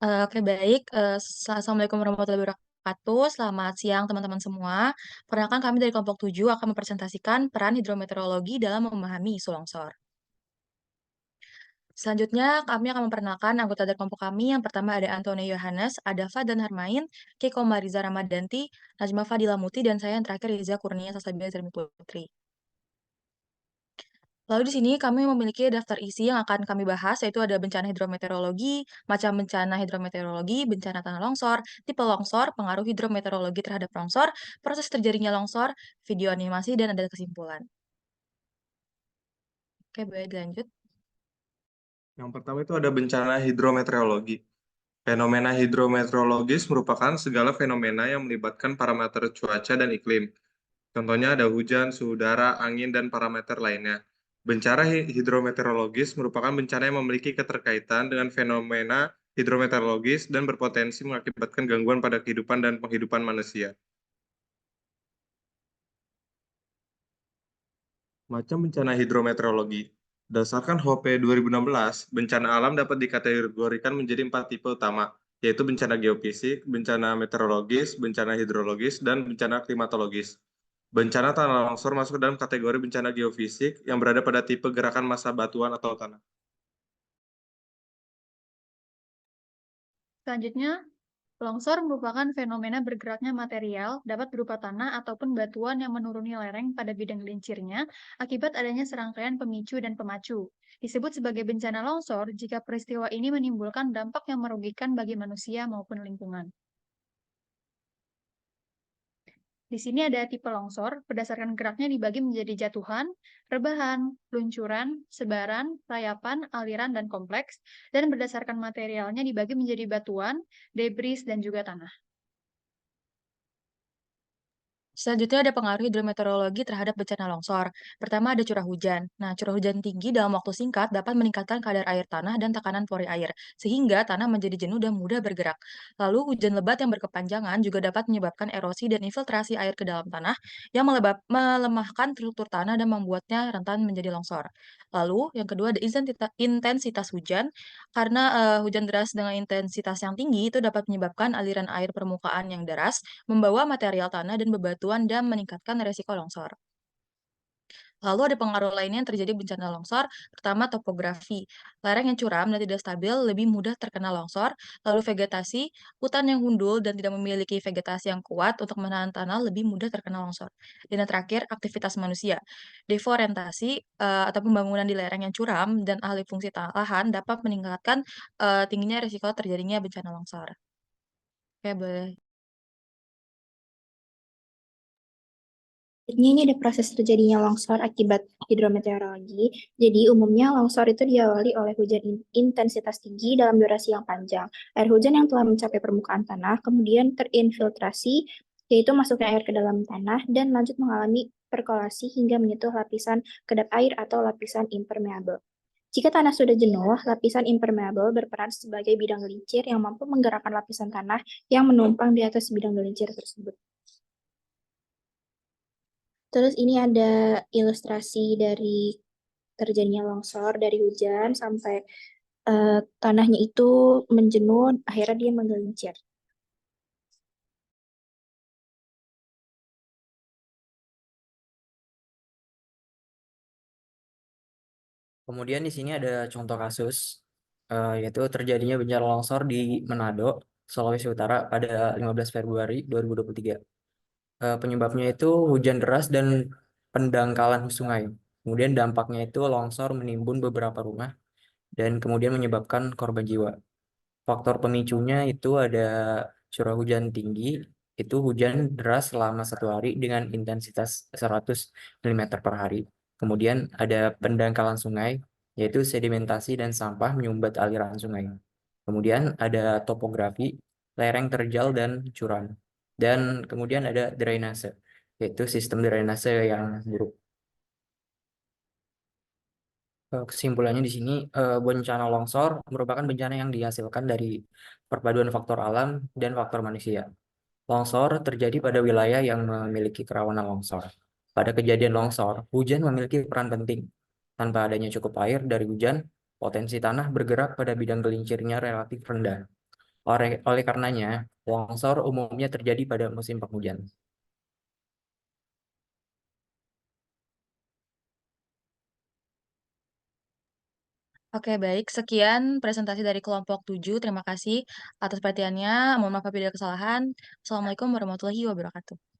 Oke baik, assalamualaikum warahmatullahi wabarakatuh, selamat siang teman-teman semua. Perkenalkan kami dari kelompok 7 akan mempresentasikan peran hidrometeorologi dalam memahami isu longsor. Selanjutnya kami akan memperkenalkan anggota dari kelompok kami, yang pertama ada Antonio Yohanes, Adafa dan Harmain, Keiko Mariza Ramadanti, Najma Fadila Muti, dan saya yang terakhir Riza Kurnia Sasabila Zermi Putri. Lalu di sini kami memiliki daftar isi yang akan kami bahas, yaitu ada bencana hidrometeorologi, macam bencana hidrometeorologi, bencana tanah longsor, tipe longsor, pengaruh hidrometeorologi terhadap longsor, proses terjadinya longsor, video animasi, dan ada kesimpulan. Oke, boleh dilanjut. Yang pertama itu ada bencana hidrometeorologi. Fenomena hidrometeorologis merupakan segala fenomena yang melibatkan parameter cuaca dan iklim. Contohnya ada hujan, suhu udara, angin, dan parameter lainnya. Bencana hidrometeorologis merupakan bencana yang memiliki keterkaitan dengan fenomena hidrometeorologis dan berpotensi mengakibatkan gangguan pada kehidupan dan penghidupan manusia. Macam bencana hidrometeorologi. Berdasarkan HOPE 2016, bencana alam dapat dikategorikan menjadi 4 tipe utama, yaitu bencana geofisik, bencana meteorologis, bencana hidrologis, dan bencana klimatologis. Bencana tanah longsor masuk dalam kategori bencana geofisik yang berada pada tipe gerakan massa batuan atau tanah. Selanjutnya, longsor merupakan fenomena bergeraknya material, dapat berupa tanah ataupun batuan yang menuruni lereng pada bidang gelincirnya akibat adanya serangkaian pemicu dan pemacu. Disebut sebagai bencana longsor jika peristiwa ini menimbulkan dampak yang merugikan bagi manusia maupun lingkungan. Di sini ada tipe longsor, berdasarkan geraknya dibagi menjadi jatuhan, rebahan, luncuran, sebaran, rayapan, aliran, dan kompleks, dan berdasarkan materialnya dibagi menjadi batuan, debris, dan juga tanah. Selanjutnya ada pengaruh hidrometeorologi terhadap bencana longsor. Pertama ada curah hujan. Nah, curah hujan tinggi dalam waktu singkat dapat meningkatkan kadar air tanah dan tekanan pori air, sehingga tanah menjadi jenuh dan mudah bergerak. Lalu hujan lebat yang berkepanjangan juga dapat menyebabkan erosi dan infiltrasi air ke dalam tanah yang melemahkan struktur tanah dan membuatnya rentan menjadi longsor. Lalu yang kedua ada intensitas hujan. Karena hujan deras dengan intensitas yang tinggi itu dapat menyebabkan aliran air permukaan yang deras, membawa material tanah dan bebatuan dan meningkatkan resiko longsor. Lalu ada pengaruh lainnya yang terjadi bencana longsor, pertama topografi. Lereng yang curam dan tidak stabil lebih mudah terkena longsor, lalu vegetasi, hutan yang gundul dan tidak memiliki vegetasi yang kuat untuk menahan tanah lebih mudah terkena longsor. Dan yang terakhir, aktivitas manusia. Deforestasi atau pembangunan di lereng yang curam dan alih fungsi lahan dapat meningkatkan tingginya risiko terjadinya bencana longsor. Oke, boleh. Ini ada proses terjadinya longsor akibat hidrometeorologi. Jadi umumnya longsor itu diawali oleh hujan intensitas tinggi dalam durasi yang panjang. Air hujan yang telah mencapai permukaan tanah kemudian terinfiltrasi, yaitu masuknya air ke dalam tanah dan lanjut mengalami perkolasi hingga menyentuh lapisan kedap air atau lapisan impermeable. Jika tanah sudah jenuh, lapisan impermeable berperan sebagai bidang gelincir yang mampu menggerakkan lapisan tanah yang menumpang di atas bidang gelincir tersebut. Terus ini ada ilustrasi dari terjadinya longsor dari hujan sampai tanahnya itu menjenuh, akhirnya dia menggelincir. Kemudian di sini ada contoh kasus, yaitu terjadinya bencana longsor di Manado, Sulawesi Utara pada 15 Februari 2023. Penyebabnya itu hujan deras dan pendangkalan sungai. Kemudian dampaknya itu longsor menimbun beberapa rumah dan kemudian menyebabkan korban jiwa. Faktor pemicunya itu ada curah hujan tinggi, itu hujan deras selama 1 hari dengan intensitas 100 mm per hari. Kemudian ada pendangkalan sungai, yaitu sedimentasi dan sampah menyumbat aliran sungai. Kemudian ada topografi, lereng terjal dan curam. Dan kemudian ada drainase, yaitu sistem drainase yang buruk. Kesimpulannya di sini, bencana longsor merupakan bencana yang dihasilkan dari perpaduan faktor alam dan faktor manusia. Longsor terjadi pada wilayah yang memiliki kerawanan longsor. Pada kejadian longsor, hujan memiliki peran penting. Tanpa adanya cukup air dari hujan, potensi tanah bergerak pada bidang gelincirnya relatif rendah. Oleh karenanya, longsor umumnya terjadi pada musim penghujan. Oke, baik. Sekian presentasi dari kelompok 7. Terima kasih atas perhatiannya. Mohon maaf apabila ada kesalahan. Assalamualaikum warahmatullahi wabarakatuh.